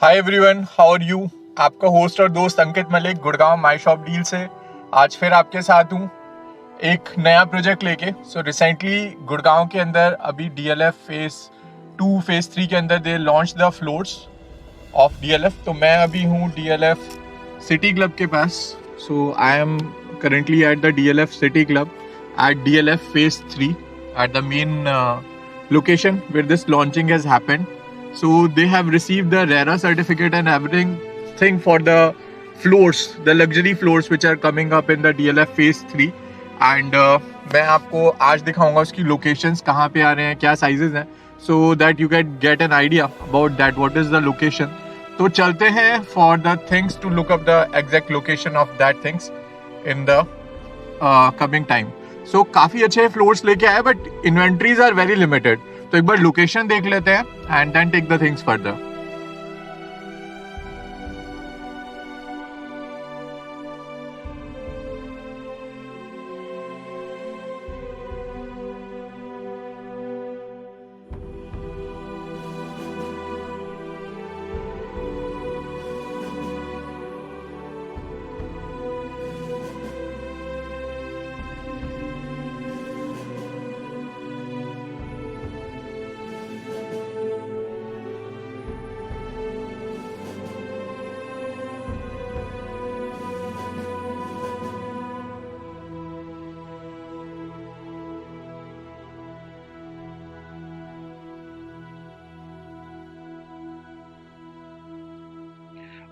Hi everyone, how are you. आपका host और दोस्त Ankit Malik Gurgaon my shop deal से आज फिर आपके साथ हूँ एक नया प्रोजेक्ट लेके। रिसेंटली गुड़गांव के अंदर अभी डीएलएफ फेज 2 फेज 3 के अंदर they launch the floors of DLF. तो मैं अभी हूँ डीएलएफ सिटी क्लब के पास। I am currently at the DLF city club at DLF phase 3 at the main location where this launching has happened. So they have received the RERA certificate and everything for the floors, the luxury floors which are coming up in the DLF phase 3. And मैं आपको आज दिखाऊंगा उसकी locations कहाँ पे आ रहे हैं, क्या साइजेस हैं, so that you can get an idea about that what is the location. तो चलते हैं for the things to look up the exact location of that things in the coming time. सो काफ़ी अच्छे फ्लोर्स लेके आए but inventories are very limited. तो एक बार लोकेशन देख लेते हैं and then take the things further.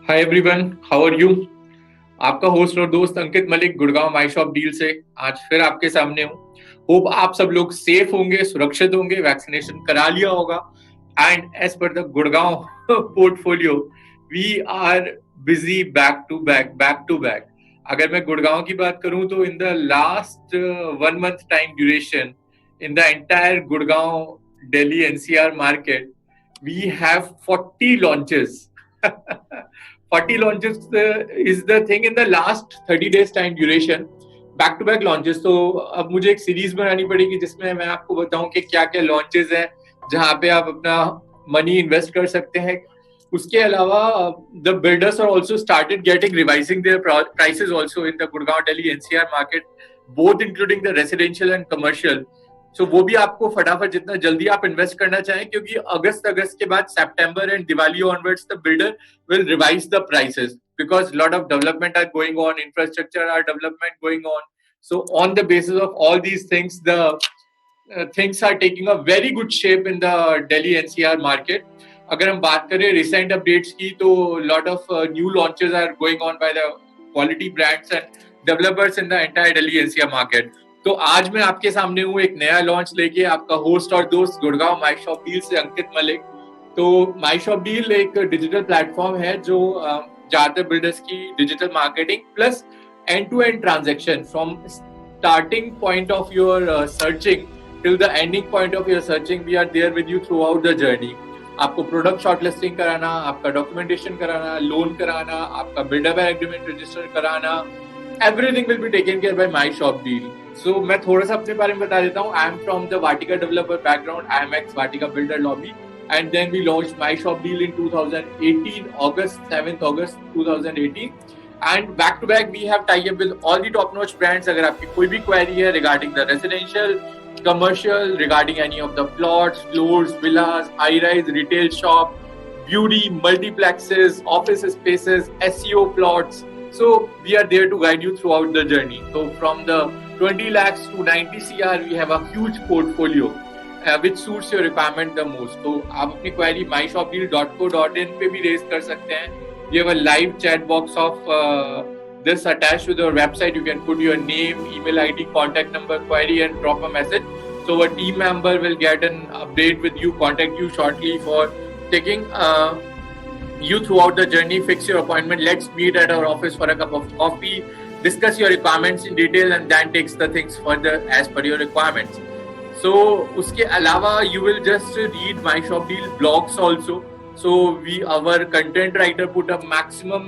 Hi everyone, how are you. आपका होस्ट और दोस्त Ankit Malik Gurgaon my shop deal से आज फिर आपके सामने हूँ। होप आप सब लोग सेफ होंगे, सुरक्षित होंगे, वैक्सीनेशन करा लिया होगा। And as per the Gurgaon portfolio we are busy back to back. अगर मैं गुड़गांव की बात करूं तो in the last 1 month time duration in the entire Gurgaon Delhi NCR market we have 40 launches 40 launches is the thing in the last 30 days time duration, back to back launches. तो अब मुझे एक सीरीज बनानी पड़ेगी जिसमें मैं आपको बताऊं कि क्या क्या launches हैं जहां पे आप अपना मनी इन्वेस्ट कर सकते हैं। उसके अलावा the builders are also started revising their prices also in the Gurgaon Delhi NCR market, both including the residential and commercial. सो वो भी आपको फटाफट जितना जल्दी आप इन्वेस्ट करना चाहें, क्योंकि अगस्त के बाद सितंबर and Diwali onwards the builder will revise the prices because lot of development are going on, infrastructure are development going on. So on the basis of all these things, the things are taking a very good shape in the Delhi NCR market. अगर हम बात करें recent updates की तो lot of new launches are going on by the quality brands and developers in the entire Delhi NCR market. तो आज मैं आपके सामने हूँ एक नया लॉन्च लेके, आपका होस्ट और दोस्त गुड़गांव माई शॉप डील से अंकित मलिक। तो माई शॉप डील एक डिजिटल प्लेटफॉर्म है जो ज्यादातर बिल्डर्स की digital marketing plus end to end transaction from starting point of your searching till the ending point of your searching, we are there with you throughout the journey. आपको product shortlisting कराना, आपका documentation कराना, loan कराना, आपका builder buy agreement register कराना, everything will be taken care by my shop deal. So मैं थोड़ा सा अपने बारे में बता देता हूँ। I am from the Vatika developer background. I am ex Vatika builder lobby, and then we launched my shop deal in 2018, August 2018. And back to back we have tie up with all the top notch brands. अगर आपकी कोई भी query है regarding the residential, commercial, regarding any of the plots, floors, villas, high rise, retail shop, beauty, multiplexes, office spaces, SEO plots. So we are there to guide you throughout the journey. So from the 20 lakhs to 90 CR, we have a huge portfolio which suits your requirement the most. तो आप अपनी query myshopdeal.co.in पे भी raise कर सकते हैं. We have a live chat box of this attached to the website. You can put your name, email ID, contact number, query, and drop a message. So a team member will get an update with you, contact you shortly for taking you throughout the journey. Fix your appointment. Let's meet at our office for a cup of coffee, discuss your requirements in detail, and then takes the things further as per your requirements. So uske alawa you will just read my shop deal blogs also. So our content writer put up maximum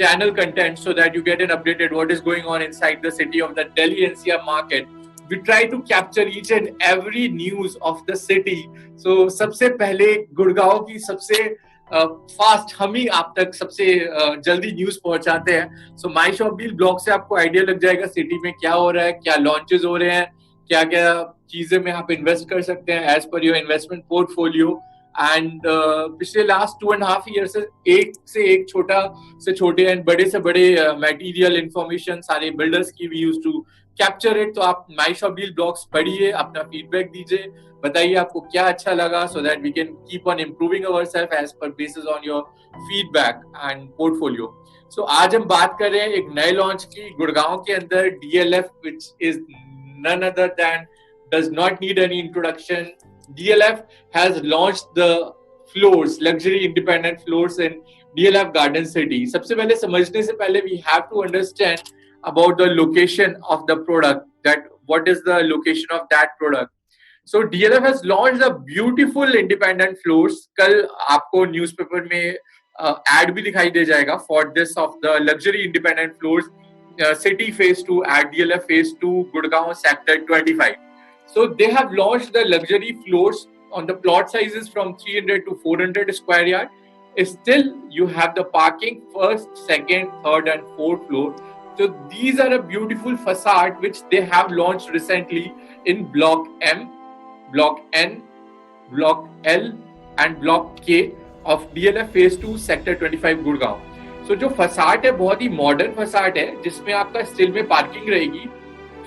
channel content so that you get an updated what is going on inside the city of the Delhi NCR market. We try to capture each and every news of the city. So सबसे पहले गुड़गांव की सबसे fast हम ही आप तक सबसे जल्दी news पहुंचाते हैं। सो माई शॉप डील ब्लॉग से आपको आइडिया लग जाएगा सिटी में क्या हो रहा है, क्या लॉन्चेस हो रहे हैं, क्या क्या चीजें में आप इन्वेस्ट कर सकते हैं as per your investment portfolio. And पिछले लास्ट 2.5 ईयर से एक छोटा से छोटे एंड बड़े से बड़े मटेरियल इंफॉर्मेशन सारे बिल्डर्स की we use to capture it. तो आप माई शॉप डील ब्लॉग्स पढ़िए, अपना फीडबैक दीजिए, बताइए आपको क्या अच्छा लगा, so that we can keep on improving ourself as per basis on your feedback and portfolio. So आज हम बात कर रहे हैं एक नए लॉन्च की गुड़गांव के अंदर, DLF, which is none other than, does not need any introduction. DLF has launched the floors, luxury independent floors in DLF Garden City. सबसे पहले समझने से पहले we have to understand about the location of the product, that what is the location of that product. So DLF has launched the beautiful independent floors. कल आपको newspaper में ad भी दिखाई दे जाएगा for this of the luxury independent floors. City phase 2 at DLF phase 2 Gurgaon sector 25. So they have launched the luxury floors on the plot sizes from 300 to 400 square yard. Still you have the parking first, second, third and fourth floor. So these are a beautiful facade which they have launched recently in block M, block N, block L and block K of DLF phase 2 sector 25 Gurgaon. तो जो facade है बहुत ही modern facade है, जिसमें आपका still में parking रहेगी।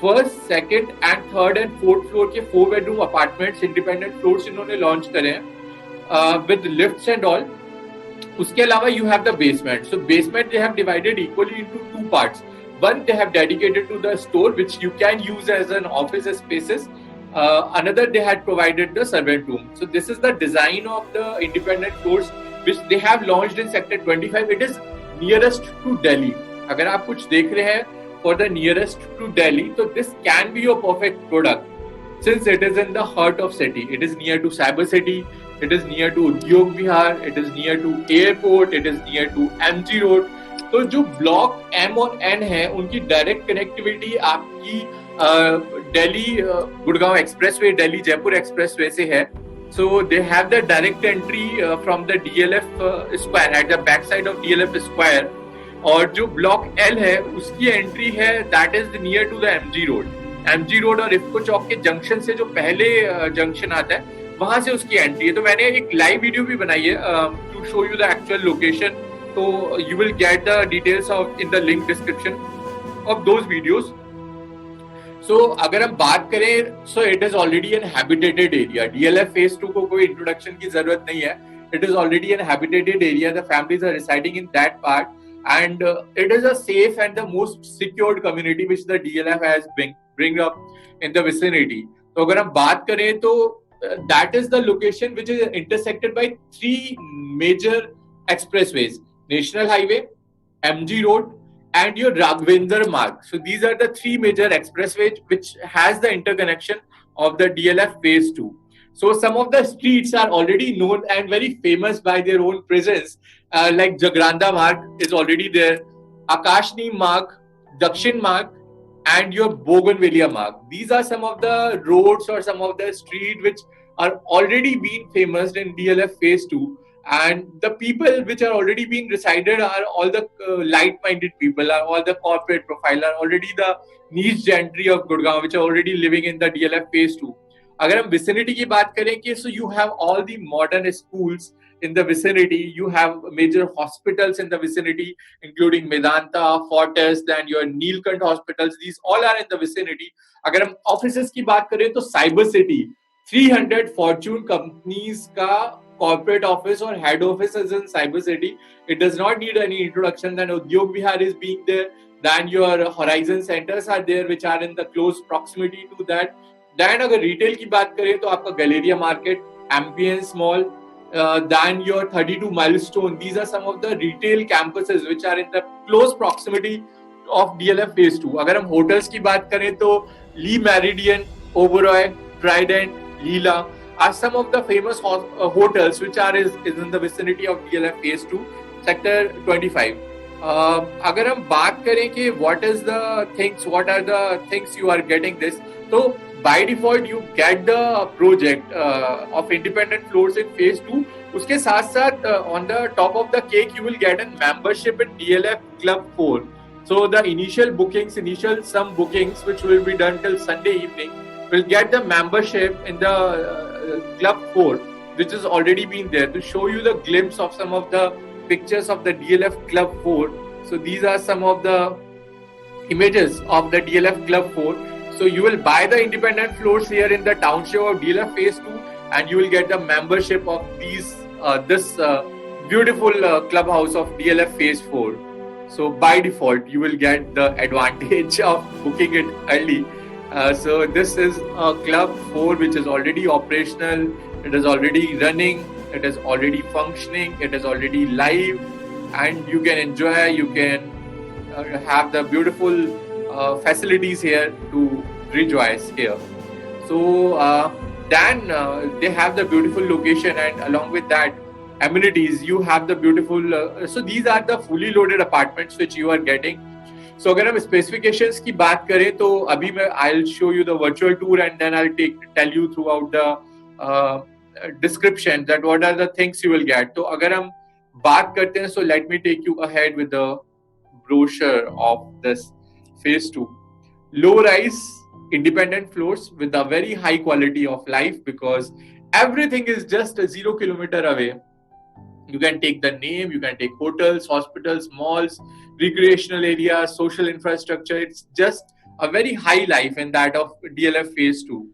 First, second and third and fourth floor के 4 बेडरूम अपार्टमेंट्स, इंडिपेंडेंट फ्लोर्स इन्होंने लॉन्च करे हैं विद लिफ्ट्स एंड ऑल। उसके अलावा you have the basement. So basement they have divided equally into 2 parts. One they have dedicated to the store which you can use as an office spaces. Another they had provided the servant room. So this is the design of the independent floors which they have launched in sector 25. It is nearest to Delhi. अगर आप कुछ देख रहे हैं for the nearest to Delhi, तो this can be your perfect product since it is in the heart of city. It is near to Cyber City, it is near to Udyog Vihar, it is near to airport, it is near to MG Road. तो जो block M और N है उनकी direct connectivity आपकी Delhi Gurgaon expressway, Delhi Jaipur expressway से है। So they have the direct entry from the DLF square at the back side of DLF square. और जो ब्लॉक L है उसकी एंट्री है that is near to the MG Road. MG Road और इफ्को चौक के junction से जो पहले जंक्शन आता है वहां से उसकी एंट्री है। तो मैंने एक लाइव वीडियो भी बनाई है to show you the actual location. तो you will get the details of in the link description of those videos. So अगर हम बात करें, so it is already an habitated area. DLF phase 2 को कोई इंट्रोडक्शन की जरूरत नहीं है। It is already an habitated area, the families are residing in that part and it is a safe and the most secured community which the DLF has bring up in the vicinity. तो अगर हम बात करें तो that is the location which is intersected by 3 major expressways, national highway, MG Road and your Raghavendra Marg. So these are the 3 major expressways which has the interconnection of the DLF phase 2. So some of the streets are already known and very famous by their own presence, like Jagranda Marg is already there, Akashni Marg, Dakshin Marg and your Bougainvillea Marg. These are some of the roads or some of the streets which are already being famous in DLF phase 2. And the people which are already being resided are all the light-minded people, are all the corporate profile, are already the niche gentry of Gurgaon which are already living in the DLF phase 2. अगर हम vicinity की बात करें कि so you have all the modern schools in the vicinity, you have major hospitals in the vicinity including Medanta, Fortis and your Neelkant hospitals. These all are in the vicinity. अगर हम offices की बात करें तो Cyber City 300 Fortune companies का corporate office or head office is in Cyber City. It does not need any introduction. Then Udyog Vihar is being there. Then your Horizon centers are there which are in the close proximity to that. Then अगर retail की बात करें तो आपका Galleria Market, Ambience Mall, then your 32 Milestone. These are some of the retail campuses which are in the close proximity of DLF phase 2. अगर हम hotels की बात करें तो Lee Meridian, Oberoi, Trident, Leela are some of the famous hotels which are is in the vicinity of DLF phase 2 sector 25. अगर हम बात करें कि what are the things you are getting this, तो by default you get the project of independent floors in phase 2. उसके साथ साथ on the top of the cake you will get a membership in DLF Club 4. So the initial some bookings which will be done till Sunday evening will get the membership in the Club 4, which has already been there, to show you the glimpse of some of the pictures of the DLF Club 4. So these are some of the images of the DLF Club 4. So you will buy the independent floors here in the township of DLF Phase 2, and you will get the membership of this beautiful clubhouse of DLF Phase 4. So by default, you will get the advantage of booking it early. So this is a Club 4 which is already operational, it is already running, it is already functioning, it is already live, and you can enjoy, you can have the beautiful facilities here to rejoice here. So then they have the beautiful location, and along with that amenities, you have the beautiful so these are the fully loaded apartments which you are getting. So अगर हम specifications की बात करें तो अभी मैं I'll show you the virtual tour, and then I'll tell you throughout the description that what are the things you will get. तो अगर हम बात करते हैं, so let me take you ahead with the brochure of this phase 2. Low rise independent floors with a very high quality of life, because everything is just a 0 kilometer away. You can take the name, you can take hotels, hospitals, malls, recreational areas, social infrastructure. It's just a very high life in that of DLF Phase 2.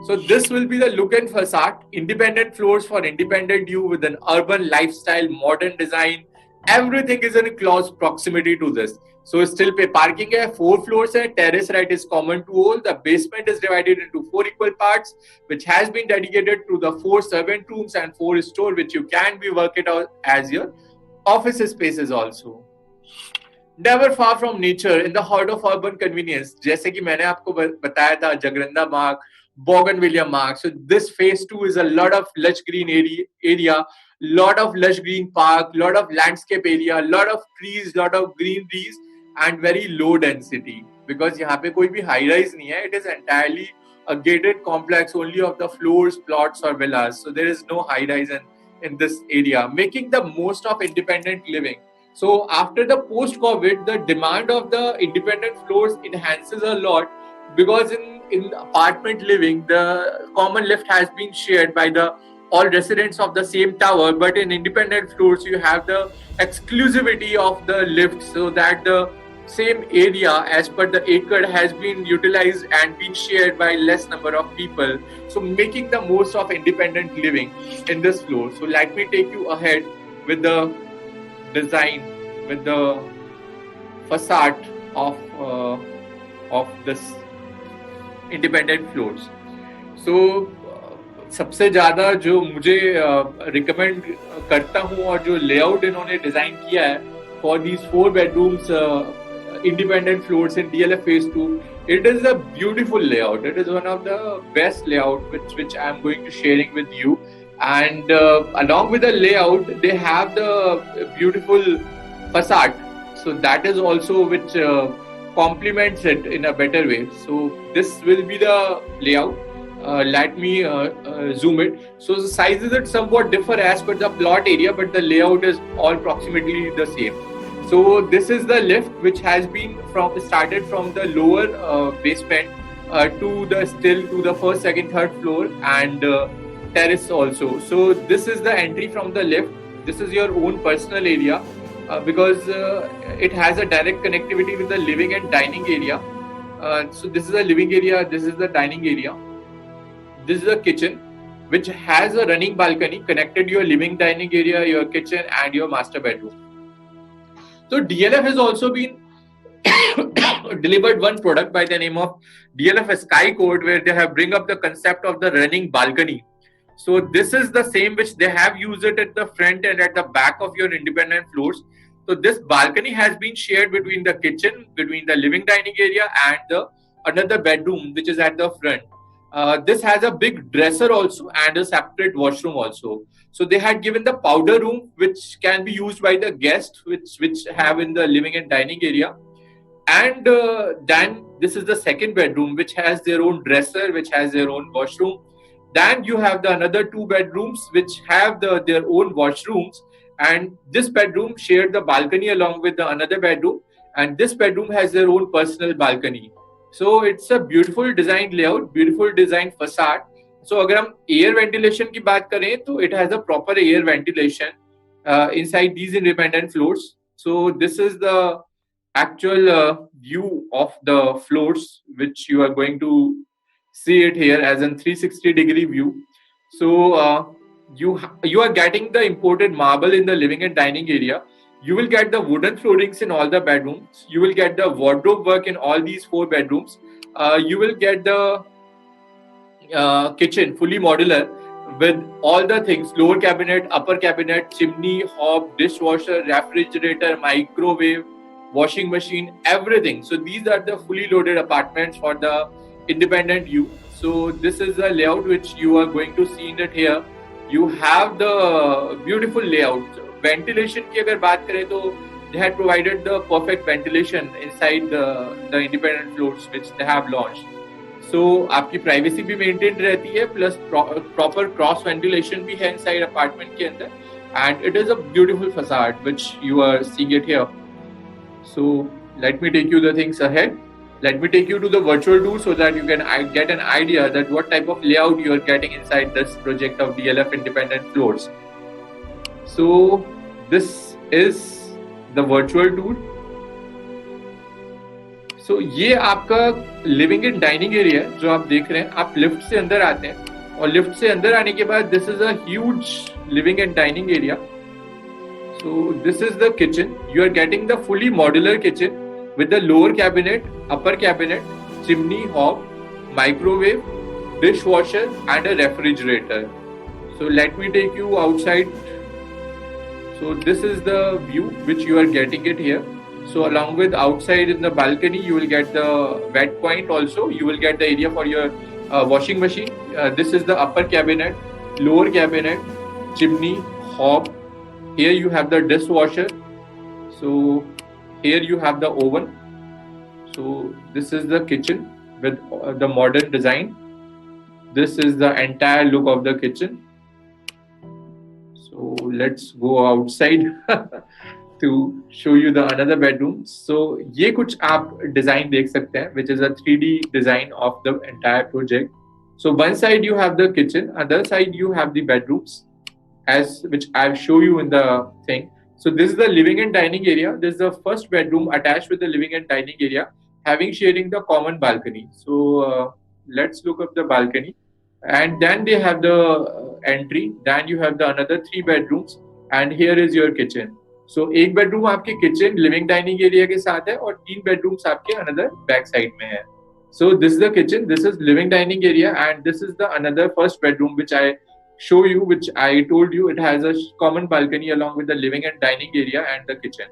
So this will be the look and facade. Independent floors for independent you with an urban lifestyle, modern design. Everything is in close proximity to this. So still pay parking hai, 4 floors hai, terrace right is common to all. The basement is divided into 4 equal parts, which has been dedicated to the 4 servant rooms and 4 store, which you can be work it out as your office spaces also. Never far from nature, in the heart of urban convenience. जैसे कि मैंने आपको बताया था, जगरंदा मार्ग, Bougainvillea Mark. So this phase 2 is a lot of lush green area, lot of lush green park, lot of landscape area, lot of trees, lot of green trees, and very low density. Because यहाँ पे कोई भी high rise नहीं है. It is entirely a gated complex only of the floors, plots or villas. So there is no high rise in this area, making the most of independent living. So after the post-COVID, the demand of the independent floors enhances a lot, because in apartment living, the common lift has been shared by the all residents of the same tower, but in independent floors you have the exclusivity of the lift, so that the same area as per the acre has been utilized and been shared by less number of people, so making the most of independent living in this floor. So let me take you ahead with the design, with the facade of this independent floors. So सबसे ज्यादा जो मुझे recommend करता हूँ और जो layout इन्होंने design किया है for these 4 bedrooms independent floors in DLF Phase 2, it is a beautiful layout. It is one of the best layout which I am going to sharing with you. And along with the layout, they have the beautiful facade. So that is also which complements it in a better way. So this will be the layout. Let me zoom it. So the sizes it somewhat differ as per the plot area, but the layout is all approximately the same. So this is the lift which has been started from the lower basement to the first, second, third floor, and terrace also. So this is the entry from the lift. This is your own personal area, because it has a direct connectivity with the living and dining area. So this is the living area, this is the dining area. This is a kitchen which has a running balcony connected to your living, dining area, your kitchen and your master bedroom. So DLF has also been delivered one product by the name of DLF Sky Code, where they have bring up the concept of the running balcony. So this is the same which they have used it at the front and at the back of your independent floors. So this balcony has been shared between the kitchen, between the living dining area and the another bedroom which is at the front. This has a big dresser also and a separate washroom also. So they had given the powder room, which can be used by the guests, which have in the living and dining area. And then this is the second bedroom, which has their own dresser, which has their own washroom. Then you have the another two bedrooms which have their own washrooms, and this bedroom shared the balcony along with the another bedroom, and this bedroom has their own personal balcony. So it's a beautiful design layout, beautiful design facade. So अगर हम air ventilation की बात करें तो it has a proper air ventilation inside these independent floors. So this is the actual view of the floors, which you are going to see it here as a 360-degree view. So you are getting the imported marble in the living and dining area. You will get the wooden floorings in all the bedrooms. You will get the wardrobe work in all these 4 bedrooms. You will get the kitchen fully modular with all the things: lower cabinet, upper cabinet, chimney, hob, dishwasher, refrigerator, microwave, washing machine, everything. So these are the fully loaded apartments for the independent you. So this is the layout which you are going to see in it here. You have the beautiful layout. Ventilation की अगर बात करें तो they had provided the perfect ventilation inside the independent floors which they have launched. So आपकी privacy भी maintained रहती है, plus proper cross ventilation भी है inside apartment के अंदर, and it is a beautiful facade which you are seeing it here. So let me take you the things ahead. Let me take you to the virtual tour so that you can get an idea that what type of layout you are getting inside this project of DLF independent floors. So this is the virtual tour. So ये आपका living and dining area है जो आप देख रहे हैं. आप lift से अंदर आते हैं और लिफ्ट से अंदर आने के बाद this is a huge living and dining area. So this is the kitchen. You are getting the fully modular kitchen with the lower cabinet, upper cabinet, chimney, hob, microwave, dishwasher and a refrigerator. So let me take you outside. So this is the view which you are getting it here. So along with outside in the balcony, you will get the wet point also. You will get the area for your washing machine. This is the upper cabinet, lower cabinet, chimney, hob. Here you have the dishwasher. So here you have the oven. So this is the kitchen with the modern design. This is the entire look of the kitchen. So let's go outside to show you the another bedroom. So ये कुछ आप design देख सकते हैं, which is a 3D design of the entire project. So one side you have the kitchen, other side you have the bedrooms, as which I'll show you in the thing. So this is the living and dining area. This is the first bedroom attached with the living and dining area, having sharing the common balcony. So let's look up the balcony. And then they have the entry. Then you have the another 3 bedrooms, and here is your kitchen. So एक bedroom आपके kitchen, living dining area के साथ है और 3 bedrooms आपके another back side में है. So this is the kitchen, this is living dining area, and this is the another first bedroom which I show you, which I told you it has a common balcony along with the living and dining area and the kitchen.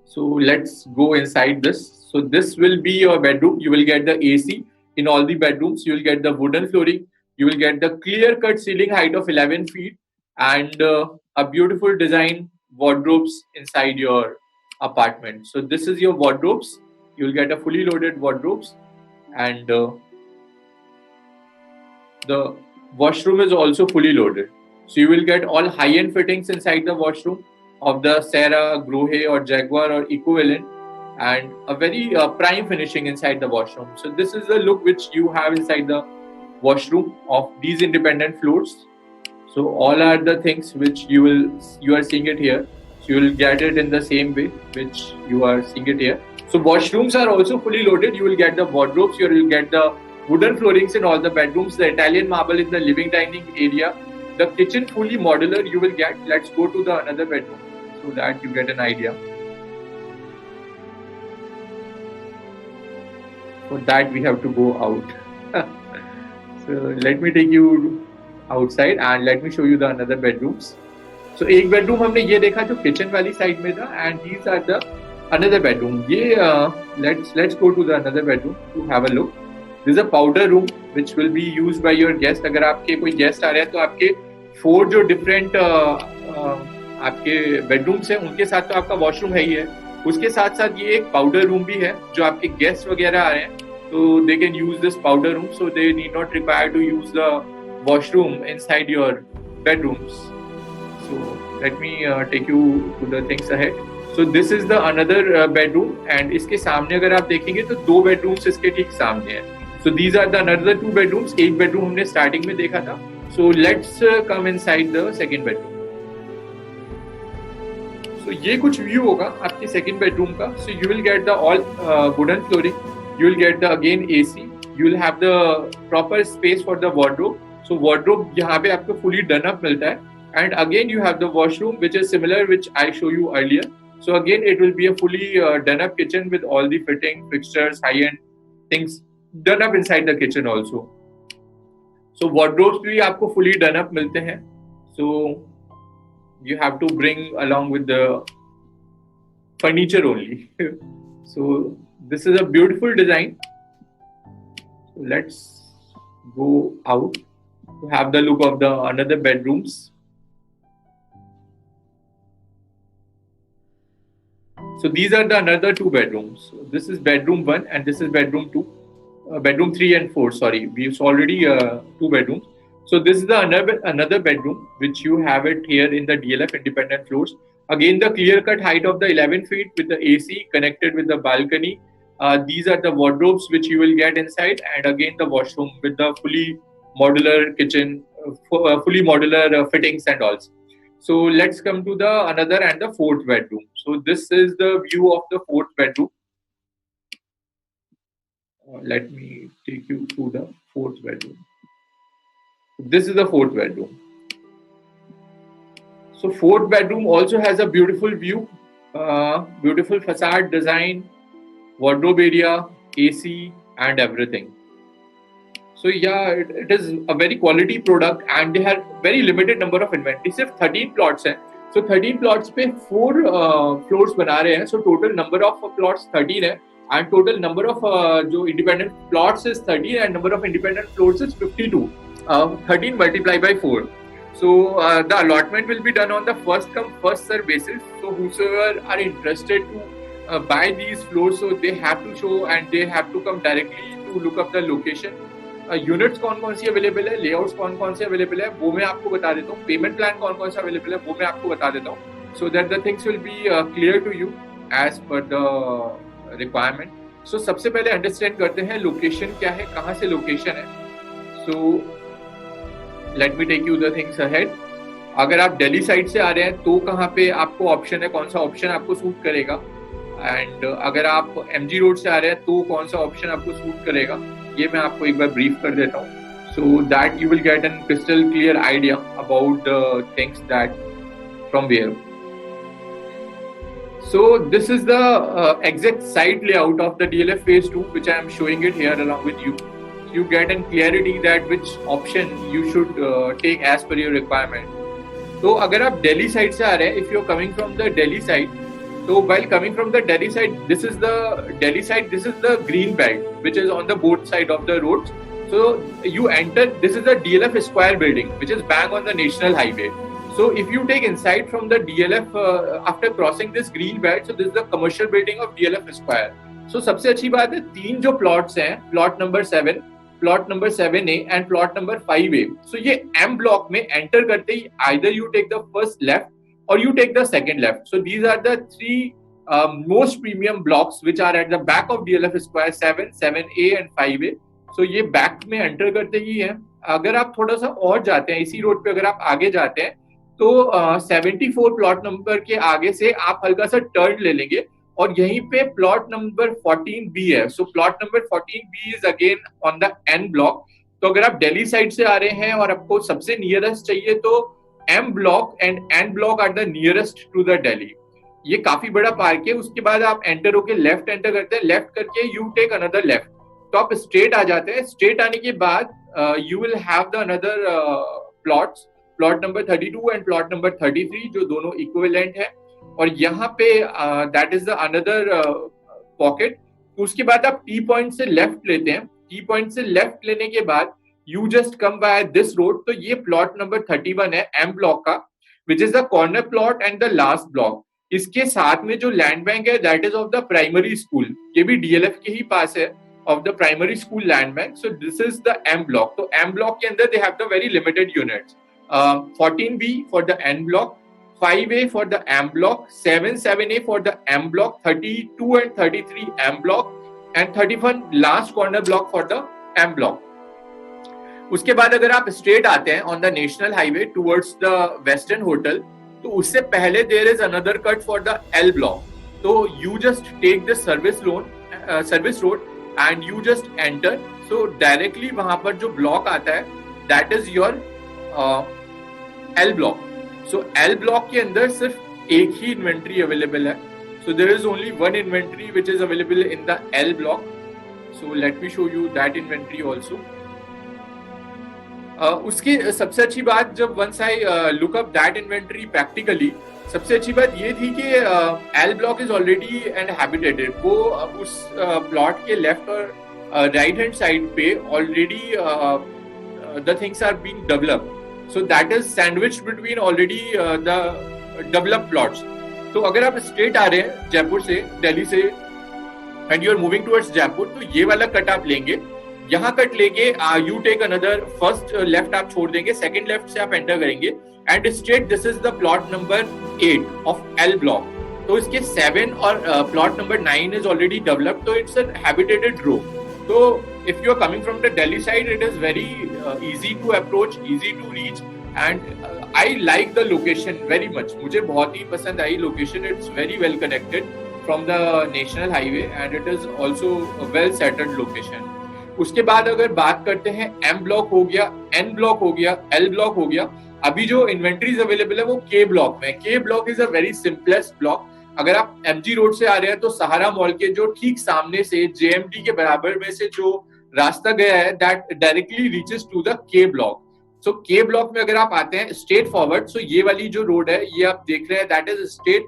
So let's go inside this. So this will be your bedroom. You will get the AC in all the bedrooms. You will get the wooden flooring. You will get the clear-cut ceiling height of 11 feet and a beautiful design wardrobes inside your apartment. So this is your wardrobes. You will get a fully loaded wardrobes, and the washroom is also fully loaded. So you will get all high-end fittings inside the washroom of the Sarah, Grohe or Jaguar or equivalent, and a very prime finishing inside the washroom. So this is the look which you have inside the washroom of these independent floors. So all are the things which you are seeing it here. So you will get it in the same way which you are seeing it here. So washrooms are also fully loaded. You will get the wardrobes. You will get the wooden floorings in all the bedrooms. The Italian marble in the living dining area. The kitchen fully modular you will get. Let's go to the another bedroom so that you get an idea. For that we have to go out. So let me take you outside and let me show you the another bedrooms. So एक bedroom हमने ये देखा जो kitchen वाली side में था, and these are the another bedroom. ये let's go to the another bedroom to have a look. This a powder room which will be used by your guest. अगर आपके कोई गेस्ट आ रहे हैं तो आपके 4 जो डिफरेंट आपके बेडरूम्स हैं उनके साथ तो आपका वॉशरूम है ही है, उसके साथ साथ ये एक पाउडर रूम भी है. जो आपके गेस्ट वगैरह आ रहे हैं तो they can use this powder room, so they need not require to use the washroom inside your bedrooms. So let me take you to the things ahead. So this is the another bedroom and इसके सामने अगर आप देखेंगे तो 2 bedrooms इसके ठीक सामने हैं. So these are the another 2 bedrooms. एक bedroom हमने starting में देखा था. So let's come inside the second bedroom. So ये कुछ view होगा आपके second bedroom का. So you will get the all wooden flooring. You will get the again AC. You will have the proper space for the wardrobe. So wardrobe यहाँ पे आपको fully done up मिलता है. And again you have the washroom which is similar which I show you earlier. So again it will be a fully done up kitchen with all the fitting fixtures, high end things done up inside the kitchen also. So wardrobes भी आपको fully done up मिलते हैं. So you have to bring along with the furniture only. So this is a beautiful design. So let's go out to have the look of the another bedrooms. So these are the another 2 bedrooms. So this is bedroom 1 and this is bedroom 2. Bedroom 3 and 4, sorry. We've already 2 bedrooms. So this is the another bedroom which you have it here in the DLF independent floors. Again the clear cut height of the 11 feet with the AC connected with the balcony. These are the wardrobes which you will get inside, and again the washroom with the fully modular kitchen, fully modular fittings and all. So let's come to the another and the 4th bedroom. So this is the view of the 4th bedroom. Let me take you to the 4th bedroom. This is the 4th bedroom. So 4th bedroom also has a beautiful view, beautiful facade design, wardrobe area, AC and everything. So yeah, it is a very quality product and they have very limited number of inventory. सिर्फ 13 plots हैं. So 13 plots पे 4 floors बना रहे हैं. So total number of plots 13 है and total number of जो independent plots is 13 and number of independent floors is 52. 13 multiplied by 4. So the allotment will be done on the first come first serve basis. So whosoever are interested to buy these floors, so they have to show and they have to come directly to look up the location. Units कौन कौन सी available है, layouts कौन कौन से available है वो मैं आपको बता देता हूँ, पेमेंट प्लान कौन कौन सा अवेलेबल है वो मैं आपको बता देता हूँ, so that the things will be clear to you as per the requirement. So सबसे पहले अंडरस्टैंड करते हैं लोकेशन क्या है, कहाँ से लोकेशन है. So let me take you the things ahead. अगर आप दिल्ली साइड से आ रहे हैं तो कहाँ पे आपको ऑप्शन है, कौन सा ऑप्शन आपको सूट करेगा, एंड अगर आप एमजी रोड से आ रहे हैं तो कौन सा ऑप्शन आपको सूट करेगा, ये मैं आपको एक बार ब्रीफ कर देता हूँ, so that you will get an crystal clear idea about the things that from where. So this is the exact site layout of the DLF phase 2 which I am showing it here along with you. You get in clarity that which option you should take as per your requirement. तो अगर आप Delhi side से आ रहे हैं, if you are coming from the Delhi side, so while coming from the Delhi side, this is the Delhi side, this is the green belt which is on the both side of the roads. So you enter, this is the DLF Square building which is bang on the national highway. So if you take inside from the DLF after crossing this green belt, so this is the commercial building of DLF Square. So सबसे अच्छी बात है, 3 जो plots हैं, plot number 7, plot number 7A and plot number 5A. So ये M block में enter करते ही either you take the first left or you take the second left. So these are the 3 most premium blocks which are at the back of DLF Square 7, 7A and 5A. So ये back में enter करते ही है. अगर आप थोड़ा सा और जाते हैं, इसी रोड पे अगर आप आगे जाते हैं तो 74 प्लॉट नंबर के आगे से आप हल्का सा टर्न ले लेंगे और यहीं पे प्लॉट नंबर 14B है. So plot number 14B is again on the N block. तो अगर आप दिल्ली साइड से आ रहे हैं और आपको सबसे नियरेस्ट चाहिए तो M block and N block are the nearest to the Delhi. ये काफी बड़ा पार्क है. उसके बाद आप एंटर होके लेफ्ट एंटर करते हैं, लेफ्ट करके यू टेक अनदर लेफ्ट, तो आप स्ट्रेट आ जाते हैं. स्ट्रेट आने के बाद you will have the another plots, plot number 32 and plot number 33 जो दोनों इक्विवेलेंट है. और यहाँ पे that is the another pocket. उसके बाद आप टी पॉइंट से लेफ्ट लेते हैं की पॉइंट से लेफ्ट लेने के बाद you just come by this road, तो ये प्लॉट नंबर 31 है एम ब्लॉक का, which is the corner plot and the last block. इसके साथ में जो लैंड बैंक है that is of the primary school, ये भी डीएलएफ के ही पास है, of the primary school land bank. So this is the M block. तो एम ब्लॉक के अंदर they have the very limited units, 14B for the N block, 5A for the M block, 7A for the M block, 32 and 33 M block, and 31 last corner block for the M block. उसके बाद अगर आप straight आते हैं on the national highway towards the western hotel, तो उससे पहले there is another cut for the L block. तो you just take the service road and you just enter. So directly वहां पर जो ब्लॉक आता है that is your L block. So L block के अंदर सिर्फ एक ही इन्वेंट्री अवेलेबल है. So there is only one inventory which is available in the L block. So let me show you that inventory also. उसकी सबसे अच्छी बात, जब once I look up that inventory practically, सबसे अच्छी बात ये थी कि L block is already inhabited. वो उस प्लॉट के लेफ्ट और राइट हैंड साइड पे already the things are being developed. So that is sandwiched between already the developed plots. तो अगर आप स्ट्रेट आ रहे हैं जयपुर से, दिल्ली से, and you are moving towards Jaipur, तो ये वाला कट आप लेंगे. यहाँ कट लेके you take another first left आप छोड़ देंगे, second left से आप एंटर करेंगे and straight this is the plot number 8 of L block. तो इसके 7 और plot number 9 is already developed, तो it's a habitated row. So if you are coming from the Delhi side, it is very easy to approach, easy to reach, and I like the location very much. मुझे बहुत ही पसंद आई location. It's very well connected from the national highway and it is also a well settled location. उसके बाद अगर बात करते हैं M block हो गया, N block हो गया, L block हो गया. अभी जो इन्वेंट्रीज अवेलेबल है वो K block में. K block is a very simplest block. अगर आप एमजी रोड से आ रहे हैं तो सहारा मॉल के जो ठीक सामने से जेएमटी के बराबर में से जो रास्ता गया है that directly reaches to the K block. So K block में अगर आप आते हैं स्ट्रेट फॉरवर्ड, सो ये वाली जो रोड है ये आप देख रहे हैं that is straight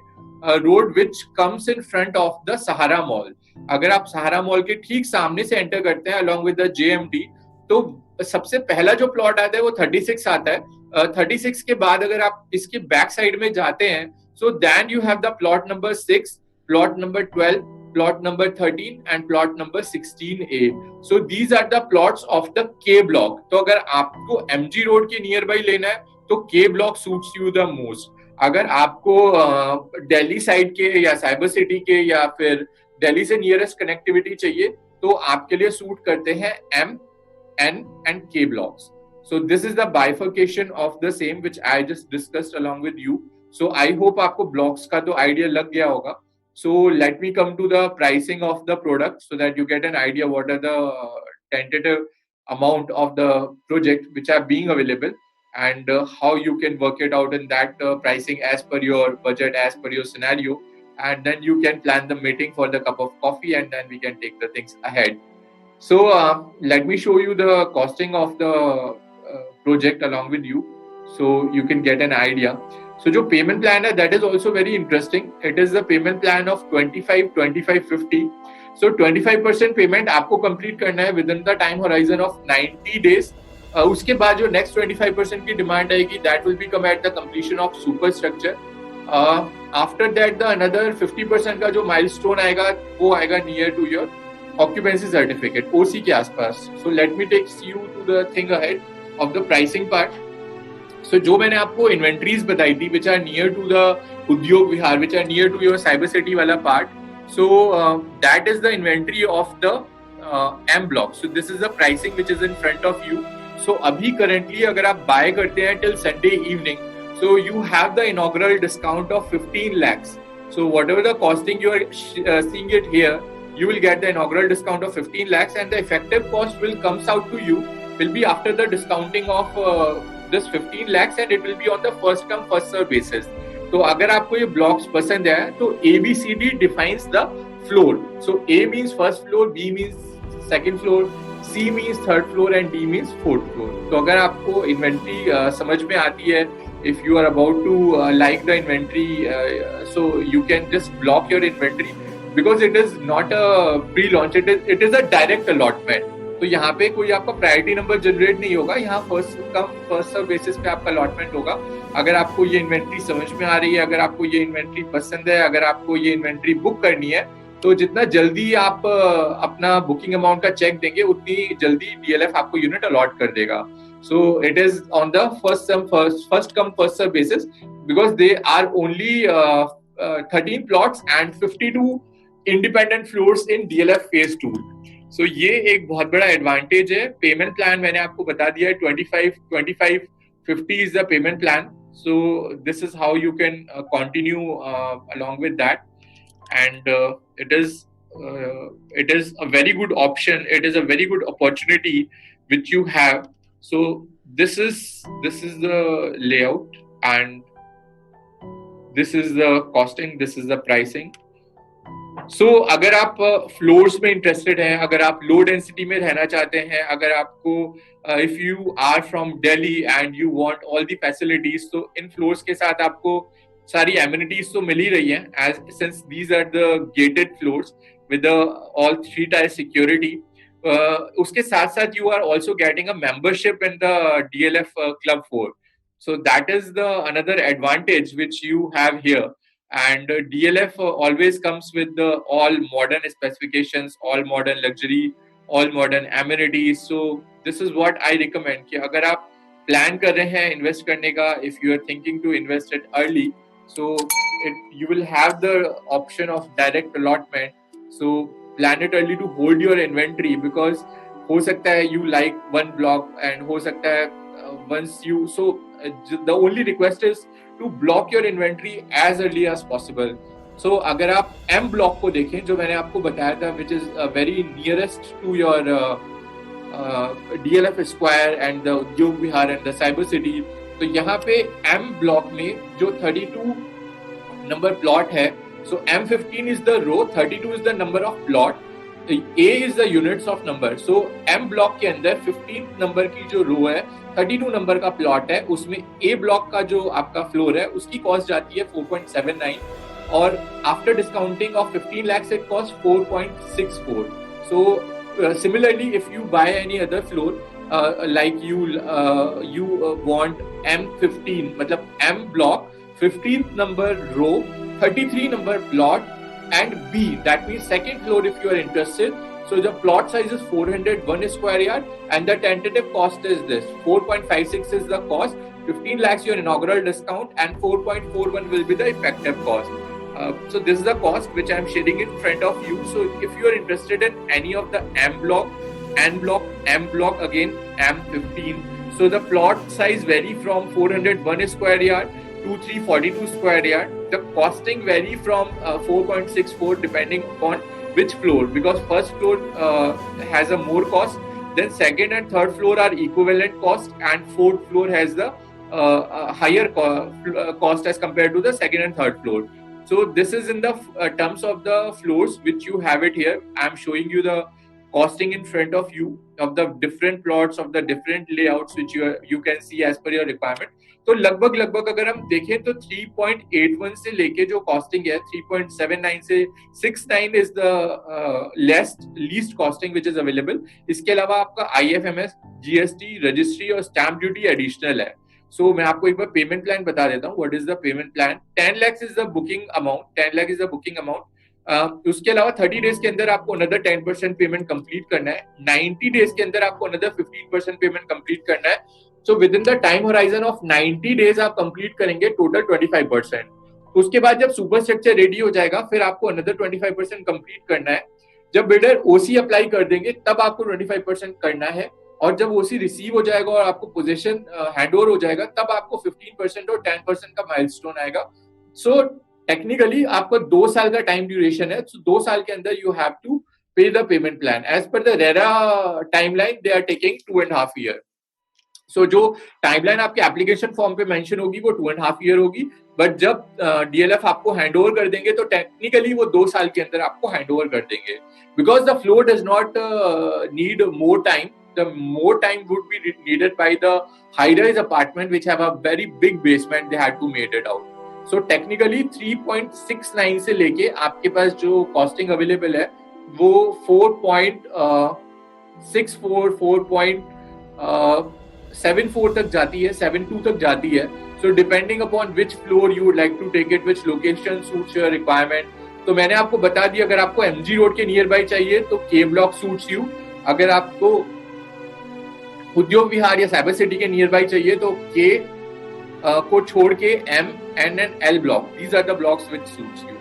road which comes in front of the Sahara mall. अगर आप सहारा मॉल के ठीक सामने से एंटर करते हैं अलॉन्ग विद द जेएमटी, तो सबसे पहला जो प्लॉट आता है वो 36 आता है. 36 के बाद अगर आप इसके बैक साइड में जाते हैं, so then you have the plot number 6, plot number 12, plot number 13 and plot number 16A. So these are the plots of the K block. तो अगर आपको MG रोड के नियर बाई लेना है तो K block suits you the most. अगर आपको Delhi side के या साइबर सिटी के या फिर दिल्ली से नियरेस्ट कनेक्टिविटी चाहिए तो आपके लिए सूट करते हैं M, N and K blocks. So this is the bifurcation of the same which I just discussed along with you. So I hope आपको blocks का तो idea लग गया होगा. So let me come to the pricing of the product so that you get an idea what are the tentative amount of the project which are being available and how you can work it out in that pricing as per your budget, as per your scenario, and then you can plan the meeting for the cup of coffee and then we can take the things ahead. So let me show you the costing of the project along with you so you can get an idea. So जो payment plan है that is also very interesting. It is the payment plan of 25, 25, 50. So 25% payment आपको complete करना है within the time horizon of 90 days. उसके बाद जो next 25% की demand आएगी that will be come at the completion of superstructure. After that the another 50% का जो milestone आएगा वो आएगा near to your occupancy certificate, OC के आसपास. So let me take you to the thing ahead of the pricing part. So जो मैंने आपको इन्वेंट्रीज बताई थी which are near to the उद्योग विहार, which are near to your cyber city वाला part, so that is the inventory of the M block. So this is the pricing which is in front of you. So अभी currently अगर आप buy करते हैं till Sunday evening, so you have the inaugural discount of 15 lakhs. So whatever the costing you are seeing it here, you will get the inaugural discount of 15 lakhs and the effective cost will comes out to you will be after the discounting of this 15 lakhs and it will be on the first come first serve basis. तो अगर आपको ये blocks पसंद है तो ABCD defines the floor. So A means first floor, B means second floor, C means third floor and D means fourth floor. तो अगर आपको inventory समझ में आती है, if you are about to like the inventory, so you can just block your inventory because it is not a pre-launch, it is a direct allotment. तो यहाँ पे कोई आपका प्रायोरिटी नंबर जनरेट नहीं होगा, यहाँ first come first serve basis पे आपका अलॉटमेंट होगा। अगर आपको ये इन्वेंट्री समझ में आ रही है, अगर आपको ये इन्वेंट्री पसंद है, अगर आपको ये इन्वेंट्री बुक करनी है, तो जितना जल्दी आप अपना बुकिंग अमाउंट का चेक देंगे उतनी जल्दी डीएलएफ आपको यूनिट अलॉट कर देगा। So it is on the first come first serve basis because they are only 13 plots and 52 independent floors in DLF phase 2. So ये एक बहुत बड़ा एडवांटेज है। पेमेंट प्लान मैंने आपको बता दिया है, 25 50 is the payment plan. So this is how you can continue along with that, and it is a very good option. It is a very good opportunity which you have. So this is the layout, and this is the costing, this is the pricing. So अगर आप floors में interested हैं, अगर आप low density में रहना चाहते हैं, अगर आपको if you are from Delhi and you want all the facilities, तो इन फ्लोर्स के साथ आपको सारी एमिनिटीज तो मिल ही रही हैं, as since these are the gated floors with all 3 tier security. उसके साथ साथ you are also getting a membership in the DLF Club 4. So that is the another advantage which you have here. And DLF always comes with the all modern specifications, all modern luxury, all modern amenities. So this is what I recommend कि अगर आप plan कर रहे हैं invest करने का, if you are thinking to invest it early, so you will have the option of direct allotment. So plan it early to hold your inventory, because हो सकता है you like one block and हो सकता है once you the only request is to block your inventory as early as possible. So अगर आप M block को देखें जो मैंने आपको बताया था, which is very nearest to your DLF Square and the Udyog Vihar and the Cyber City, तो यहाँ पे M block में जो 32 number plot है, so M15 is the row, 32 is the number of plot, A is the units of number. So M block के अंदर 15 number की जो रो है, 32 नंबर का प्लॉट है, उसमें A ब्लॉक का जो आपका फ्लोर है उसकी कॉस्ट जाती है 4.79, और after discounting of 15 lakhs it costs 4.64. So similarly if you buy any other floor like you want M15, मतलब M block 15th number row, 33 number plot and B, that means second floor if you are interested. So the plot size is 401 square yard and the tentative cost is this 4.56 is the cost, 15 lakhs your inaugural discount and 4.41 will be the effective cost. So this is the cost which I am sharing in front of you. So if you are interested in any of the M block, N block, M block, again M15, so the plot size vary from 401 square yard to 342 square yard. The costing vary from 4.64 depending upon which floor, because first floor has a more cost, then second and third floor are equivalent cost, and fourth floor has the higher cost as compared to the second and third floor. So this is in the terms of the floors which you have it here. I am showing you the costing in front of you of the different plots, of the different layouts which you can see as per your requirement. तो लगभग अगर हम देखें तो 3.81 से लेके जो costing है 3.79 से 69 is the least costing which is available. इसके अलावा आपका IFMS, GST, रजिस्ट्री और स्टैम्प ड्यूटी एडिशनल है। सो मैं आपको एक बार पेमेंट प्लान बता देता हूँ। What is the payment plan? 10 lakhs is the booking amount, 10 lakh is the booking amount. उसके अलावा 30 डेज के अंदर आपको अनदर 10% पेमेंट कंप्लीट करना है, 90 डेज के अंदर आपको अनदर 15% पेमेंट कंप्लीट करना है। So with in the time horizon of 90 days आप कंप्लीट करेंगे टोटल 25%। उसके बाद जब सुपर स्ट्रक्चर रेडी हो जाएगा फिर आपको अनदर 25% कंप्लीट करना है। जब बिल्डर OC अप्लाई कर देंगे तब आपको 25% करना है, और जब OC रिसीव हो जाएगा और आपको पोजीशन हैंडओवर हो जाएगा तब आपको 15% और 10% का माइलस्टोन आएगा। सो टेक्निकली आपको 2 साल का टाइम ड्यूरेशन है। सो 2 साल के अंदर you have to pay the payment plan. As per the RERA timeline they are taking 2.5 year. So जो टाइमलाइन आपके एप्लीकेशन फॉर्म पे मेंशन होगी वो 2.5 ईयर होगी, बट जब DLF आपको हैंडओवर कर देंगे तो टेक्निकली वो 2 साल के अंदर आपको हैंडओवर कर देंगे। Because the floor does not need more time, the more time would be needed by the high-rise apartment which have a very big basement. They had to made it out. So technically 3.69 से लेके आपके पास जो costing available है वो 6.4 4.74 तक जाती है, 7.2 तक जाती है. So depending upon which floor you would like to take it, which location suits your requirement. तो मैंने आपको बता दिया, अगर आपको MG रोड के नियर बाई चाहिए तो K ब्लॉक सूट्स यू. अगर आपको उद्योग विहार या साइबर सिटी के नियर बाई चाहिए तो K को छोड़ के M, N and L block. These are the blocks which suits you.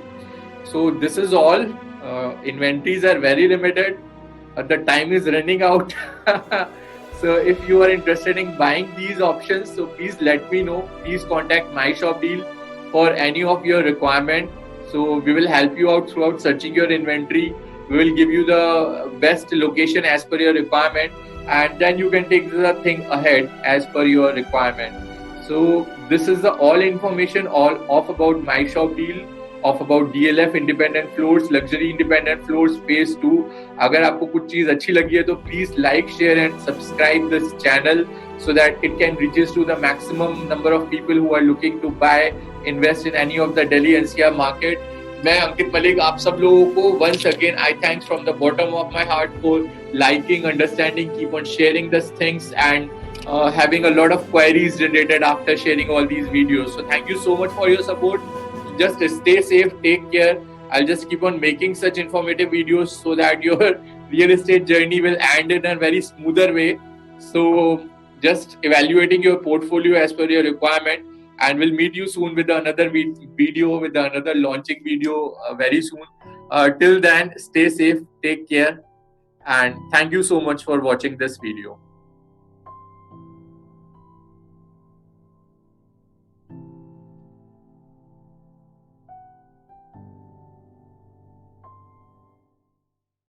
So this is all. Inventories are very limited. The time is running out. So if you are interested in buying these options, so please let me know. Please contact My Shop Deal for any of your requirement. So we will help you out throughout searching your inventory. We will give you the best location as per your requirement, and then you can take the thing ahead as per your requirement. So this is the all information all of about My Shop Deal, of about DLF independent floors, luxury independent floors, phase 2. अगर आपको कुछ चीज अच्छी लगी है तो please like, share and subscribe this channel so that it can reaches to the maximum number of people who are looking to buy, invest in any of the Delhi NCR market. मैं अंकित मलिक आप सब लोगों को once again I thanks from the bottom of my heart for liking, understanding, keep on sharing these things and having a lot of queries generated after sharing all these videos. So thank you so much for your support. Just stay safe, take care. I'll just keep on making such informative videos so that your real estate journey will end in a very smoother way. So just evaluating your portfolio as per your requirement, and we'll meet you soon with another video, with another launching video very soon. Till then, stay safe, take care, and thank you so much for watching this video.